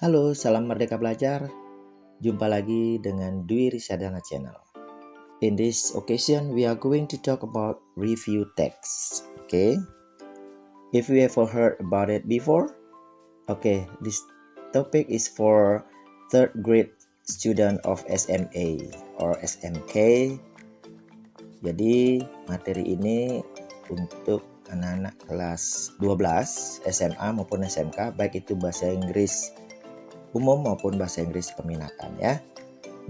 Halo, salam Merdeka Belajar. Jumpa lagi dengan Dwi Risadana Channel. In this occasion, we are going to talk about review text. Okay, if you ever heard about it before, okay, this topic is for third grade student of SMA or SMK. Jadi materi ini untuk anak-anak kelas 12 SMA maupun SMK, baik itu bahasa Inggris umum maupun bahasa Inggris peminatan ya.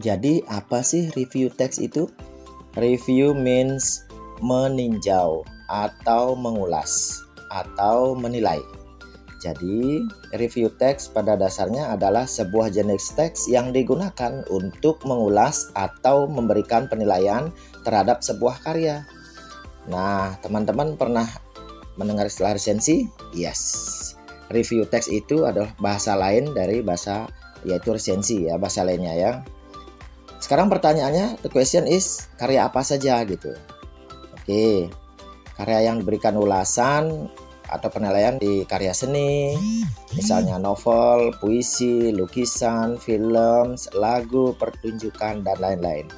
Jadi apa sih review text itu? Review means meninjau atau mengulas atau menilai. Jadi review text pada dasarnya adalah sebuah jenis teks yang digunakan untuk mengulas atau memberikan penilaian terhadap sebuah karya. Nah, teman-teman pernah mendengar istilah resensi? Yes. Review text itu adalah bahasa lain dari bahasa yaitu resensi ya, bahasa lainnya ya. Sekarang pertanyaannya, the question is karya apa saja gitu. Oke, karya yang diberikan ulasan atau penilaian di karya seni, misalnya novel, puisi, lukisan, film, lagu, pertunjukan, dan lain-lain.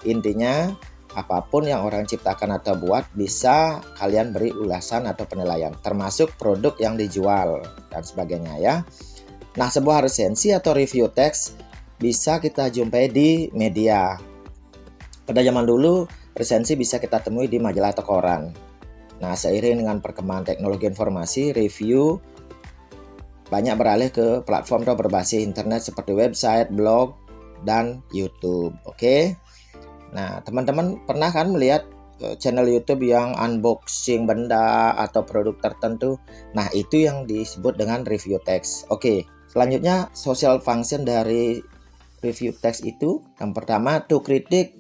Intinya apapun yang orang ciptakan atau buat bisa kalian beri ulasan atau penilaian, termasuk produk yang dijual dan sebagainya ya. Nah, sebuah resensi atau review text bisa kita jumpai di media. Pada zaman dulu, resensi bisa kita temui di majalah atau koran. Nah, seiring dengan perkembangan teknologi informasi, review banyak beralih ke platform berbasis internet seperti website, blog, dan YouTube. Oke. Nah, teman-teman pernah kan melihat channel YouTube yang unboxing benda atau produk tertentu? Nah, itu yang disebut dengan review text. Oke, selanjutnya social function dari review text itu yang pertama, to critique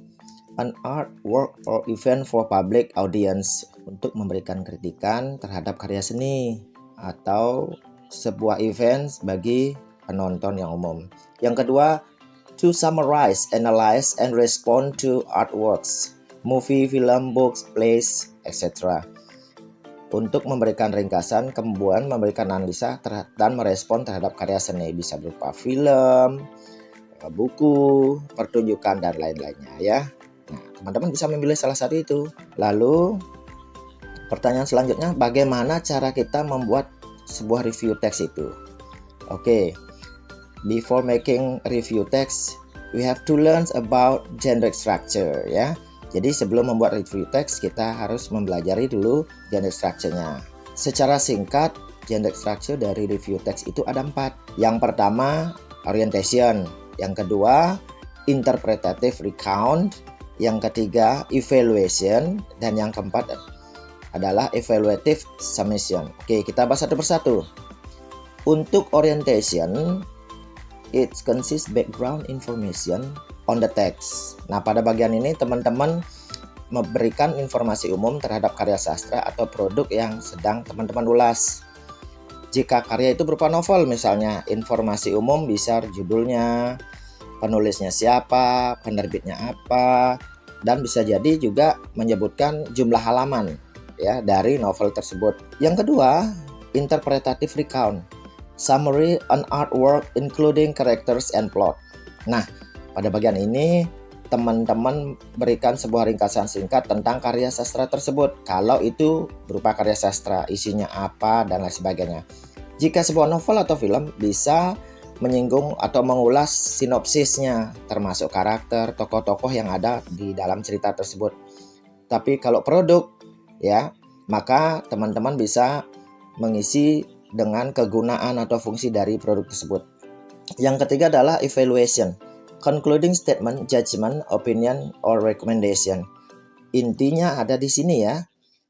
an art, work, or event for public audience, untuk memberikan kritikan terhadap karya seni atau sebuah event bagi penonton yang umum. Yang kedua, to summarize, analyze, and respond to artworks, movie, film, books, plays, etc. Untuk memberikan ringkasan, kemudian memberikan analisa dan merespon terhadap karya seni, bisa berupa film, buku, pertunjukan, dan lain-lainnya ya. Nah, teman-teman bisa memilih salah satu itu. Lalu, pertanyaan selanjutnya, bagaimana cara kita membuat sebuah review text itu? Oke. Before making review text, we have to learn about genre structure ya. Jadi sebelum membuat review text, kita harus mempelajari dulu genre structure-nya. Secara singkat, genre structure dari review text itu ada 4. Yang pertama, orientation. Yang kedua, interpretative recount. Yang ketiga, evaluation. Dan yang keempat adalah evaluative summation. Oke, kita bahas satu persatu. Untuk orientation, it consists background information on the text. Nah, pada bagian ini teman-teman memberikan informasi umum terhadap karya sastra atau produk yang sedang teman-teman ulas. Jika karya itu berupa novel misalnya, informasi umum bisa judulnya, penulisnya siapa, penerbitnya apa, dan bisa jadi juga menyebutkan jumlah halaman ya dari novel tersebut. Yang kedua, interpretative recount. Summary on artwork including characters and plot. Nah, pada bagian ini teman-teman berikan sebuah ringkasan singkat tentang karya sastra tersebut. Kalau itu berupa karya sastra, isinya apa dan lain sebagainya. Jika sebuah novel atau film bisa menyinggung atau mengulas sinopsisnya, termasuk karakter, tokoh-tokoh yang ada di dalam cerita tersebut. Tapi kalau produk ya, maka teman-teman bisa mengisi dengan kegunaan atau fungsi dari produk tersebut. Yang ketiga adalah evaluation, concluding statement, judgment, opinion, or recommendation. Intinya ada di sini ya.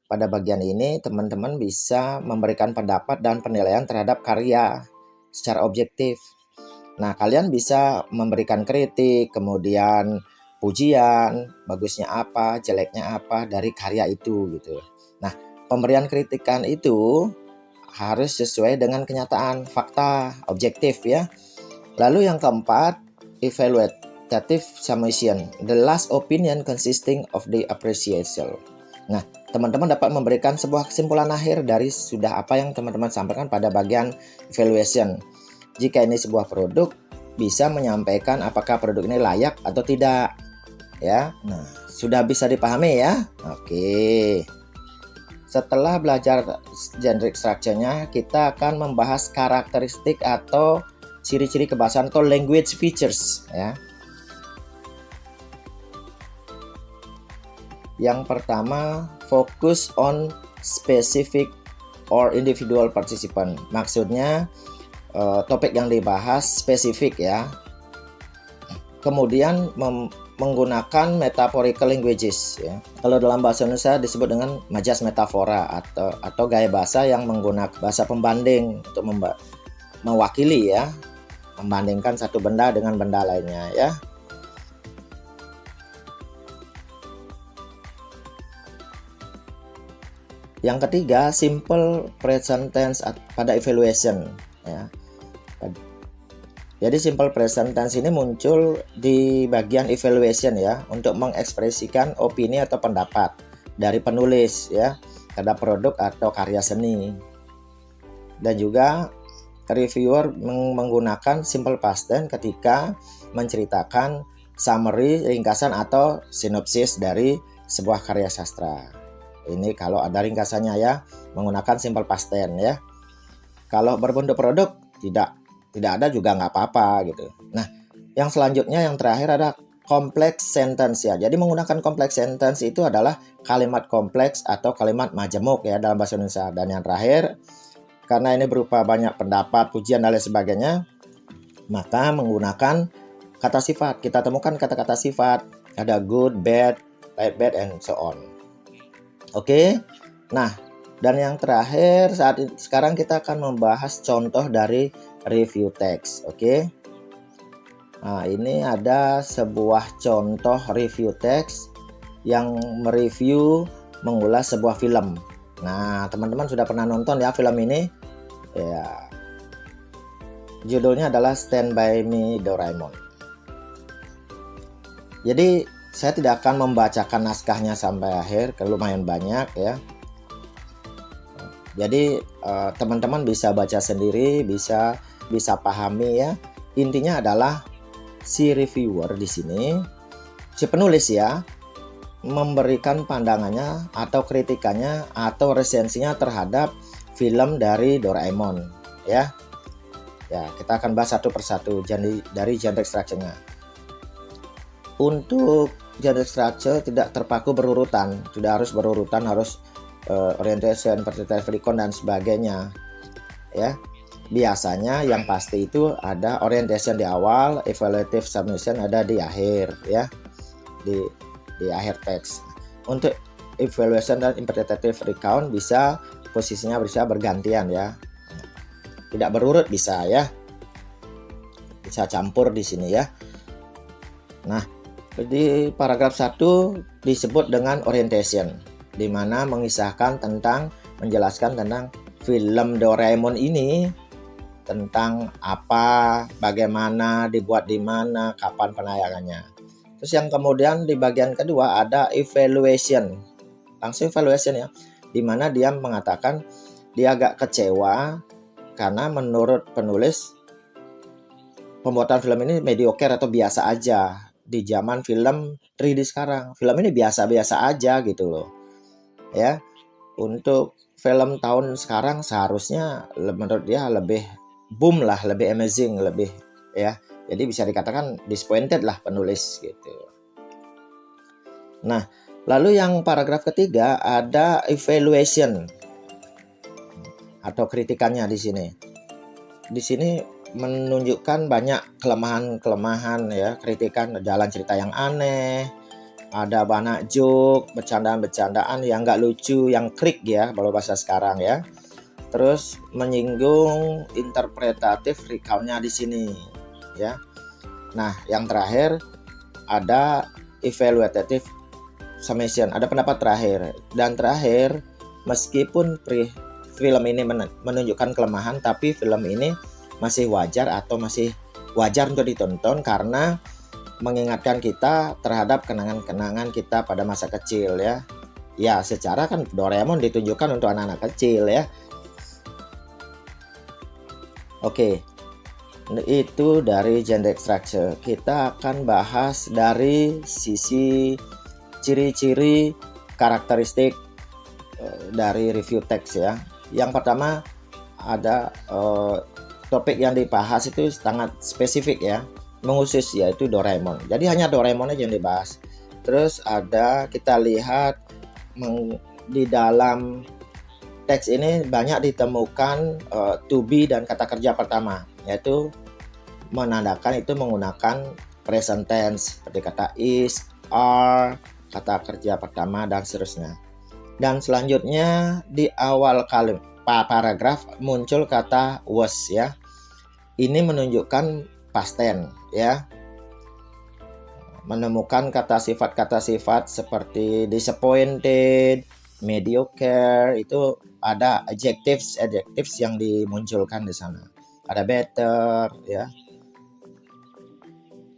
Pada bagian ini teman-teman bisa memberikan pendapat dan penilaian terhadap karya secara objektif. Nah, kalian bisa memberikan kritik, kemudian pujian, bagusnya apa, jeleknya apa dari karya itu gitu. Nah, pemberian kritikan itu harus sesuai dengan kenyataan, fakta, objektif ya. Lalu yang keempat, evaluative summation, the last opinion consisting of the appreciation. Nah, teman-teman dapat memberikan sebuah kesimpulan akhir dari sudah apa yang teman-teman sampaikan pada bagian evaluation. jika ini sebuah produk, bisa menyampaikan apakah produk ini layak atau tidak. Ya, nah sudah bisa dipahami ya. Oke. Setelah belajar generic structure-nya, kita akan membahas karakteristik atau ciri-ciri kebahasaan atau language features ya. Yang pertama, focus on specific or individual participant. Maksudnya topik yang dibahas spesifik ya. Kemudian menggunakan metaphorical languages ya. Kalau dalam bahasa Indonesia disebut dengan majas metafora atau gaya bahasa yang menggunakan bahasa pembanding untuk mewakili ya, membandingkan satu benda dengan benda lainnya ya. Yang ketiga, simple present tense pada evaluation ya. Jadi simple present tense ini muncul di bagian evaluation ya, untuk mengekspresikan opini atau pendapat dari penulis ya terhadap produk atau karya seni. Dan juga reviewer menggunakan simple past tense ketika menceritakan summary, ringkasan atau sinopsis dari sebuah karya sastra. Ini kalau ada ringkasannya ya, menggunakan simple past tense ya. Kalau berbentuk produk tidak ada juga nggak apa-apa gitu. Nah, yang selanjutnya yang terakhir ada complex sentence ya. Jadi menggunakan complex sentence itu adalah kalimat kompleks atau kalimat majemuk ya dalam bahasa Indonesia. Dan yang terakhir, karena ini berupa banyak pendapat, pujian dan lain sebagainya, maka menggunakan kata sifat. Kita temukan kata-kata sifat, ada good, bad, bad, and so on. Oke. Nah, dan yang terakhir sekarang kita akan membahas contoh dari review text. Oke. Nah, ini ada sebuah contoh review text yang mereview mengulas sebuah film. Nah, teman-teman sudah pernah nonton ya film ini? Ya. Judulnya adalah Stand By Me Doraemon. Jadi, saya tidak akan membacakan naskahnya sampai akhir, lumayan banyak ya. Jadi teman-teman bisa baca sendiri, bisa pahami ya. Intinya adalah si reviewer di sini, si penulis ya, memberikan pandangannya atau kritikannya atau resensinya terhadap film dari Doraemon ya. Ya, kita akan bahas satu persatu dari generic structure-nya. Untuk generic structure tidak terpaku berurutan, tidak harus berurutan, harus orientation, quantitative recon dan sebagainya ya. Biasanya yang pasti itu ada orientation di awal, evaluative submission ada di akhir ya, di akhir teks. Untuk evaluation dan interpretative recount bisa posisinya bisa bergantian ya, tidak berurut bisa ya, bisa campur di sini ya. Nah, di paragraf 1 disebut dengan orientation, di mana mengisahkan tentang, menjelaskan tentang film Doraemon ini, tentang apa, bagaimana, dibuat di mana, kapan penayangannya. Terus yang kemudian di bagian kedua ada evaluation, langsung evaluation ya, di mana dia mengatakan dia agak kecewa karena menurut penulis pembuatan film ini mediocre atau biasa aja di zaman film 3D sekarang. Film ini biasa-biasa aja gitu loh. Ya, untuk film tahun sekarang seharusnya menurut dia lebih boom lah, lebih amazing, lebih ya. Jadi bisa dikatakan disappointed lah penulis gitu. Nah, lalu yang paragraf ketiga ada evaluation atau kritikannya di sini. Di sini menunjukkan banyak kelemahan-kelemahan ya, kritikan jalan cerita yang aneh, ada banyak joke, bercandaan-bercandaan yang nggak lucu, yang krik ya kalau bahasa sekarang ya. Terus menyinggung interpretatif recount-nya di sini ya. Nah, yang terakhir ada evaluative summation, ada pendapat terakhir. Dan terakhir, meskipun film ini menunjukkan kelemahan, tapi film ini masih wajar atau masih wajar untuk ditonton karena mengingatkan kita terhadap kenangan-kenangan kita pada masa kecil ya. Ya, secara kan Doraemon ditunjukkan untuk anak-anak kecil ya. Oke. itu dari Generic Structure. Kita akan bahas dari sisi ciri-ciri karakteristik dari review text ya. Yang pertama ada topik yang dibahas itu sangat spesifik ya, mengusus yaitu Doraemon. Jadi hanya Doraemon aja yang dibahas. Terus ada kita lihat di dalam teks ini banyak ditemukan to be dan kata kerja pertama, yaitu menandakan itu menggunakan present tense seperti kata is, are, kata kerja pertama dan seterusnya. Dan selanjutnya di awal paragraf muncul kata was ya. Ini menunjukkan past tense ya. Menemukan kata sifat seperti disappointed, mediocre, itu ada adjectives yang dimunculkan di sana. Ada better ya.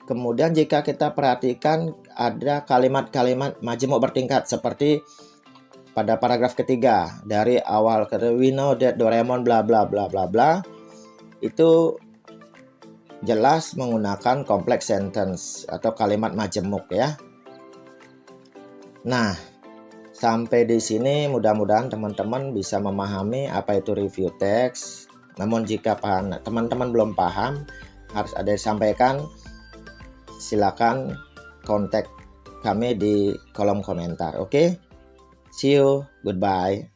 Kemudian jika kita perhatikan ada kalimat-kalimat majemuk bertingkat seperti pada paragraf ketiga dari awal kata we know that Doraemon bla bla bla bla bla, itu jelas menggunakan complex sentence atau kalimat majemuk ya. Nah, sampai di sini mudah-mudahan teman-teman bisa memahami apa itu review text. Namun jika teman-teman belum paham, harus ada yang disampaikan, silakan kontak kami di kolom komentar. Oke? See you, goodbye.